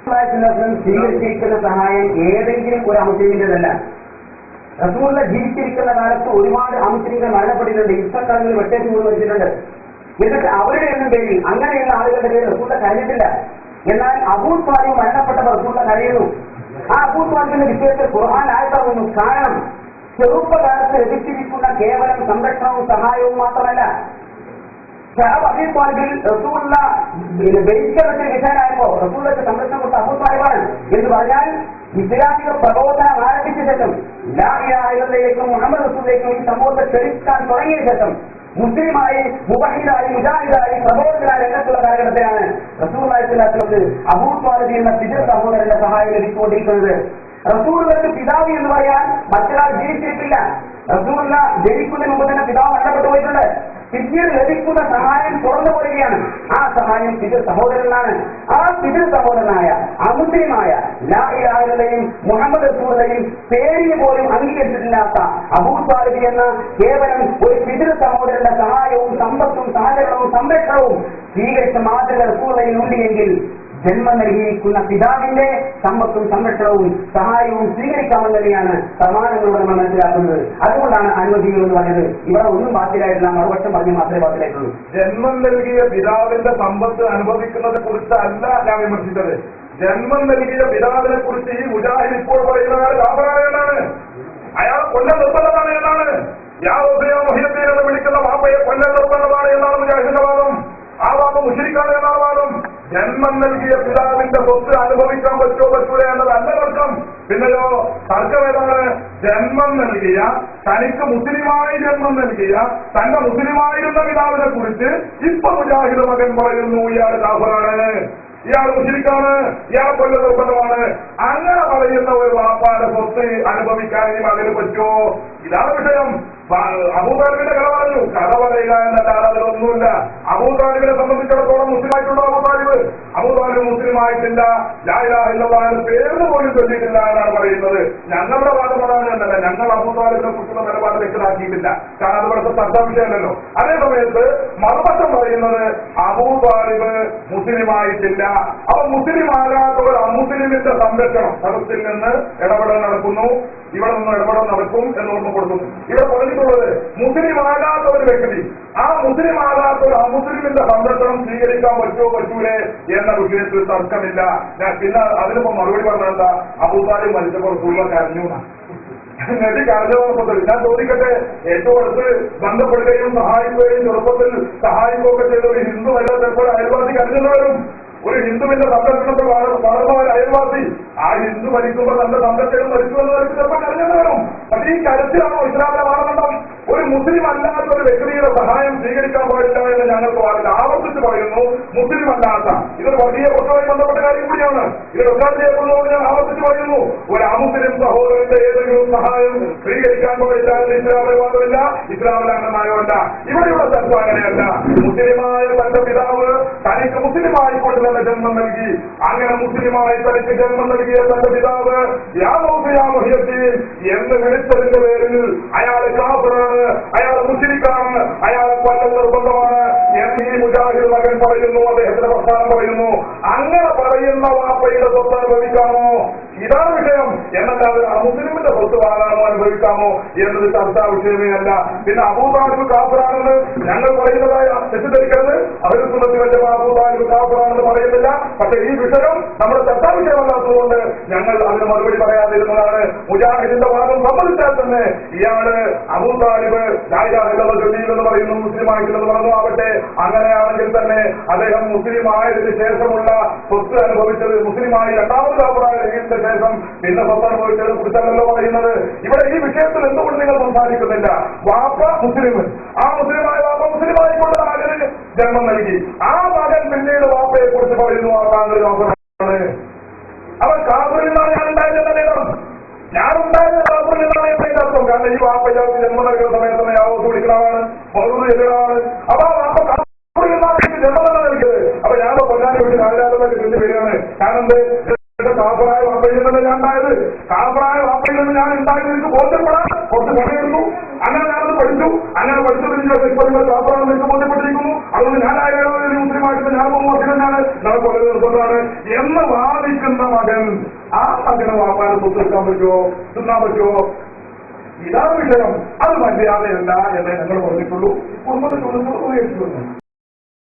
സ്വീകരിച്ചിരിക്കുന്ന സഹായം ഏതെങ്കിലും ഒരു അമുസ്ലിമിന്റേതല്ല. റസൂലുള്ള ജീവിച്ചിരിക്കുന്ന കാലത്ത് ഒരുപാട് അമുസ്ലിങ്ങൾ മരണപ്പെട്ടിട്ടുണ്ട്, യുദ്ധക്കാലങ്ങളിൽ വെട്ടേറ്റ് പോയി മരിച്ചിട്ടുണ്ട്. എന്നിട്ട് അവരുടെ എണ്ണം പേരിൽ അങ്ങനെയുള്ള ആളുകളുടെ പേര് റസൂലുള്ള കഴിഞ്ഞിട്ടില്ല. എന്നാൽ അബൂ ത്വാലിബ് മരണപ്പെട്ട റസൂലുള്ള കഴിയുന്നു. ആ അബൂ ത്വാലിബിന്റെ വിഷയത്തിൽ ഖുർആൻ ആയത്താവുന്നു. കാരണം ചെറുപ്പകാലത്ത് ലഭിച്ചിരിക്കുന്ന കേവലം സംരക്ഷണവും സഹായവും മാത്രമല്ല, അബൂ ത്വാലിബിൽ റസൂലുള്ള ബഹിഷ്കരണത്തിന് വിധേയനായപ്പോ റസൂലുള്ളാഹിക്ക് സംരക്ഷണം കൊടുത്ത അബൂ ത്വാലിബാണ് എന്ന് പറഞ്ഞാൽ ഇസ്ലാമിക പ്രബോധനം ആരംഭിച്ച ശേഷം ലാ ഇലാഹ ഇല്ലല്ലാഹുവിലേക്കും മുഹമ്മദ് റസൂലിലേക്കും ഈ സമൂഹത്തെ ക്ഷണിക്കാൻ തുടങ്ങിയ ശേഷം മുസ്ലിമായി മുബഹിദായി മുജാഹിദായി പ്രബോധനായ രംഗത്തുള്ള കാലഘട്ടത്തിലാണ് റസൂലുള്ളാഹി സ്വല്ലല്ലാഹു അലൈഹി വസല്ലം അബൂ ത്വാലിബ് എന്ന പിതൃ സഹോദരന്റെ സഹായം ലഭിച്ചുകൊണ്ടിരിക്കുന്നത്. റസൂലുള്ളാഹിക്ക് പിതാവ് എന്ന് പറയാൻ മറ്റൊരാൾ ജീവിച്ചിട്ടില്ല. റസൂലുള്ള ജനിക്കുന്നതിന് മുമ്പ് തന്നെ പിതാവ് മരണപ്പെട്ടു പോയിട്ടുണ്ട്. പിന്നീട് ലഭിക്കുന്ന സഹായം തുറന്നു പോവുകയാണ്. ആ സഹായം പിതൃ സഹോദരനാണ്. ആ പിതൃ സഹോദരനായ അമുസ്ലിമായ ലാ ഇലാഹ ഇല്ലല്ലാഹുവിനെയും മുഹമ്മദ് റസൂലിനെയും പേരിന് പോലും അംഗീകരിച്ചിട്ടില്ലാത്ത അബൂ ത്വാലിബ് എന്ന കേവലം ഒരു പിതൃ സഹോദരന്റെ സഹായവും സമ്പത്തും സഹകരണവും സംരക്ഷണവും സ്വീകരിച്ച മാതൃക റസൂലിൽ ഉണ്ടെങ്കിൽ ജന്മം നൽകിയിരിക്കുന്ന പിതാവിന്റെ സമ്പത്തും സംരക്ഷണവും സഹായവും സ്വീകരിക്കാമെന്ന് തന്നെയാണ് പ്രമാണങ്ങളോട് നമ്മൾ മനസ്സിലാക്കുന്നത്. അതുകൊണ്ടാണ് അനുമതികൾ എന്ന് പറഞ്ഞത്. ഇവിടെ ഒന്നും ബാത്തിലായിട്ടില്ല, മറുപക്ഷം പറഞ്ഞു മാത്രമേ ബാത്തിലായിട്ടുള്ളൂ. ജന്മം നൽകിയ പിതാവിന്റെ സമ്പത്ത് അനുഭവിക്കുന്നതിനെ കുറിച്ചല്ല ഞാൻ വിമർശിച്ചത്. ജന്മം നൽകിയ പിതാവിനെ കുറിച്ച് ഈ മുജാഹിദ് ഇപ്പോൾ പറയുന്നത് കാഫറാണ്, അയാൾ കൊല്ലം നിർബന്ധമാണ് എന്നാണ്. യാവോദയോ മുഹിയദ്ദീൻ എന്ന് വിളിക്കുന്ന വാപ്പയെ കൊല്ലം നിർബന്ധമാണ് എന്നാണ് മുജാഹിദിന്റെ വാദം. ആ വാപ്പ മുശ്രിക്കാണ് എന്നാണ് വാദം. ജന്മം നൽകിയ പിതാവിന്റെ സ്വത്ത് അനുഭവിക്കാൻ പറ്റൂല എന്നതല്ല തർക്കം. പിന്നെയോ തർക്കം ഏതാണ്? ജന്മം നൽകിയ, തനിക്ക് മുസ്ലിമായി ജന്മം നൽകിയ, തന്റെ മുസ്ലിമായിരുന്ന പിതാവിനെ കുറിച്ച് ഇപ്പൊ മുജാഹിദ് മകൻ പറയുന്നു ഇയാൾ കാഫറാണ്, ഇയാൾ മുശ്രിക്കാണ്, ഇയാൾ കൊല്ല നിർബന്ധമാണ്. അങ്ങനെ പറയുന്ന ഒരു വാപ്പാന്റെ സ്വത്ത് അനുഭവിക്കാൻ ഈ മകന് പറ്റുമോ? ഇതാണ് വിഷയം. അബൂ താലിബിന്റെ കഥ പറഞ്ഞു. കഥ പറയില്ല എന്നല്ലാതെ അതിലൊന്നുമില്ല. അബൂ താലിബിനെ സംബന്ധിച്ചിടത്തോളം മുസ്ലിമായിട്ടുണ്ടോ അബൂ താലിബ്? അബൂ താലിബ് മുസ്ലിമായിട്ടില്ല, ലാ ഇലാഹ ഇല്ലല്ലാഹ് പേരിന് പോലും ചൊല്ലിയിട്ടില്ല എന്നാണ് പറയുന്നത്. ഞങ്ങളുടെ വാദം അതാണ് എന്നല്ല, ഞങ്ങൾ അബൂ താലിബിനെ കുറിച്ചുള്ള നിലപാട് വ്യക്തമാക്കിയിട്ടില്ല. കാരണം അത് ഇവിടുത്തെ ചർച്ചാ വിഷയമല്ലല്ലോ. അതേ സമയത്ത് മറുപക്ഷം പറയുന്നത് അബൂ താലിബ് മുസ്ലിമായിട്ടില്ല. അപ്പൊ മുസ്ലിമാകാത്ത ഒരു അമുസ്ലിമിന്റെ സംരക്ഷണം സദസ്സിൽ നിന്ന് ഇടപെടൽ നടക്കുന്നു, ഇവിടെ നിന്ന് ഇടപെടൽ നടക്കും എന്ന് ഓർമ്മപ്പെടുത്തുന്നു. ഇവിടെ പറഞ്ഞിട്ടുള്ളത് മുസ്ലിമാകാത്ത ഒരു വ്യക്തി, ആ മുസ്ലിമാകാത്ത ഒരു അമുസ്ലിമിന്റെ സംരക്ഷണം സ്വീകരിക്കാൻ പറ്റൂലേ എന്ന വിഷയത്തിൽ തർക്കമില്ല. ഞാൻ പിന്നെ അതിനിപ്പോ മറുപടി പറഞ്ഞെന്താ, അബൂ താലിബ് മരിച്ചപ്പോൾ റസൂലുള്ളാഹി കരഞ്ഞു. നബി കരഞ്ഞപ്പോൾ ഞാൻ ചോദിക്കട്ടെ, ഏറ്റവും അടുത്ത് ബന്ധപ്പെടുകയും സഹായിക്കുകയും ചെറുപ്പത്തിൽ സഹായിക്കുകയൊക്കെ ചെയ്ത ഒരു ഹിന്ദു അല്ല ചിലപ്പോൾ അയൽവാസി കരഞ്ഞു വരും. ഒരു ഹിന്ദുവിന്റെ സംരക്ഷണത്തിൽ വളർന്ന ഒരു അയൽവാസി ആ ഹിന്ദു മരിക്കുമ്പോൾ തന്റെ സംരക്ഷണം മരിക്കുമെന്ന് വരച്ച് ചിലപ്പോൾ കരഞ്ഞെന്ന് വരും. പക്ഷേ ഈ കരച്ചിലാണോ ഇസ്ലാമിന്റെ മാനദണ്ഡം? ഒരു മുസ്ലിം അല്ലാത്ത ഒരു വ്യക്തിയുടെ സഹായം സ്വീകരിക്കാൻ പാടില്ല എന്ന് ഞങ്ങൾക്ക് പാടില്ല. ആവർത്തിച്ച് പറയുന്നു, മുസ്ലിം അല്ലാത്ത, ഇതൊരു വർഗീയ പ്രശ്നവുമായി ബന്ധപ്പെട്ട കാര്യം കൂടിയാണ്. ഇത് റെക്കോർഡ് ചെയ്യപ്പെടുന്നതുകൊണ്ട് ഞാൻ ആവർത്തിച്ച് പറയുന്നു, ഒരു അമുസ്ലിം സഹോദരന്റെ ഏതെങ്കിലും സഹായം സ്വീകരിക്കാൻ പാടില്ല എന്ന് ഇസ്ലാമിലെ വാദമില്ല, ഇസ്ലാമിലെ അംഗമായല്ല. ഇവിടെയുള്ള ചർച്ച അങ്ങനെയല്ല. മുസ്ലിമായ തന്റെ പിതാവ് തനിക്ക് മുസ്ലിമായിക്കൊണ്ട് തന്നെ ജന്മം നൽകി, അങ്ങനെ മുസ്ലിമായി തനിക്ക് ജന്മം നൽകിയ തന്റെ പിതാവ് യാ മുഹിയദ്ദീൻ എന്ന് വിളിച്ചതിന്റെ പേരിൽ അയാൾ കാഫിറാണ്, അയാൾ മുശ്രിക്കാണ്, അയാളെ കൊല്ലം നിർബന്ധമാണ് എന്ന് ഈ മുജാഹിദ് മകൻ പറയുന്നു, അദ്ദേഹത്തിന്റെ പ്രസ്ഥാനം പറയുന്നു. അങ്ങനെ പറയുന്ന വാപ്പയുടെ സ്വത്ത് അനുഭവിക്കാമോ? ഇതാണ് വിഷയം. എന്നല്ലാതെ അമുസ്ലിമിന്റെ സ്വത്ത് വാങ്ങാനോ അനുഭവിക്കാമോ എന്നത് ചർച്ചാ വിഷയമേ അല്ല. പിന്നെ അബൂ താലിബ് കാഫിറാണെന്ന് ഞങ്ങൾ പറയുന്നതായ തെറ്റിദ്ധരിക്കരുത്. അവരുടെ സുന്നത്തിന്റെ അബൂ താലിബ് കാഫിറാണെന്ന് പറയുന്നില്ല. പക്ഷെ ഈ വിഷയം നമ്മുടെ ചർച്ചാ വിഷയമല്ലാത്തതുകൊണ്ട് ഞങ്ങൾ അതിന് മറുപടി പറയാതിരുന്നതാണ്. മുജാഹിദിന്റെ വാദം സമ്മതിച്ചാൽ തന്നെ ഇയാള് അബൂ താലിബ് ലാ ഇലാഹ ഇല്ലല്ലാഹ് ചൊല്ലിയില്ലെന്ന് പറയുന്നു, മുസ്ലിമായിട്ടില്ലെന്ന് പറഞ്ഞു ആവട്ടെ. അങ്ങനെയാണെങ്കിൽ തന്നെ അദ്ദേഹം മുസ്ലിം ആയതിനു ശേഷമുള്ള സ്വത്ത് അനുഭവിച്ചത്, മുസ്ലിമായി രണ്ടാമത് കാഫിറായ ശേഷം പിന്നെ സ്വത്ത് അനുഭവിച്ചതിനെ കുറിച്ചല്ലോ പറയുന്നത്. ഇവിടെ ഈ വിഷയത്തിൽ എന്തുകൊണ്ട് നിങ്ങൾ സംസാരിക്കുന്നില്ല? വാപ്പ മുസ്ലിം, ആ മുസ്ലിമായ വാപ്പ മുസ്ലിമായിക്കൊണ്ട് മകന് ജന്മം നൽകി, ആ മകൻ പിന്നീട് വാപ്പയെ കുറിച്ച് പറയുന്നു ആ താങ്കൾ കാഫിറാണ്. അവൻ കാഫിറിൽ നിന്നാണ് ഞാൻ ഉണ്ടായിരുന്നത്, ഞാനുണ്ടായിരുന്ന കാഫിറിൽ നിന്നാണ് എന്റെ അർത്ഥം. കാരണം ഈ വാപ്പ ഇയാൾക്ക് ജന്മം നൽകുന്ന സമയത്ത് തന്നെ യാവോസ് വിളിക്കണമാണ്, മൗലൂദ് ചെല്ലണമാണ്. അപ്പൊ ആ വാപ്പ കാഫിറിൽ നിന്നാണ് എനിക്ക് ജന്മം തന്നെ നൽകിയത്. അപ്പൊ ഞാൻ കൊല്ലാനെ വിട്ട് കാലാലയമായിട്ട് ചെല്ലി വരികയാണ്. കാരണം കാഫറായ വാപ്പയിൽ നിന്ന് ഞാൻ ഉണ്ടായത്, കാഫറായ വാപ്പയിൽ നിന്ന് ഞാൻ ഉണ്ടായത് എനിക്ക് ബോധ്യപ്പെടാൻ കുറച്ച് സമയമെടുത്തു. അങ്ങനെ ഞാനത് പഠിച്ചു. അങ്ങനെ പഠിച്ചതിന് ശേഷം ഇപ്പോൾ നിങ്ങൾ കാഫറാണെന്ന് എനിക്ക് ബോധ്യപ്പെട്ടിരിക്കുന്നു. അതുകൊണ്ട് ഞാൻ ആയാലും മുസ്ലിമായിട്ട് ഞാൻ മുസ്ലിം, ഞാൻ കൊല്ലം നിർബന്ധമാണ് എന്ന് വാദിക്കുന്ന അങ്ങനെ വാപ്പാനെ സ്വത്ത് വെക്കാൻ പറ്റുമോ, തിന്നാൻ പറ്റുമോ? ഇതാണ് വിഷയം. അത് മര്യാദയല്ല എന്നേ ഞങ്ങൾ പറഞ്ഞിട്ടുള്ളൂ. കുടുംബത്തെ ചോദിച്ചു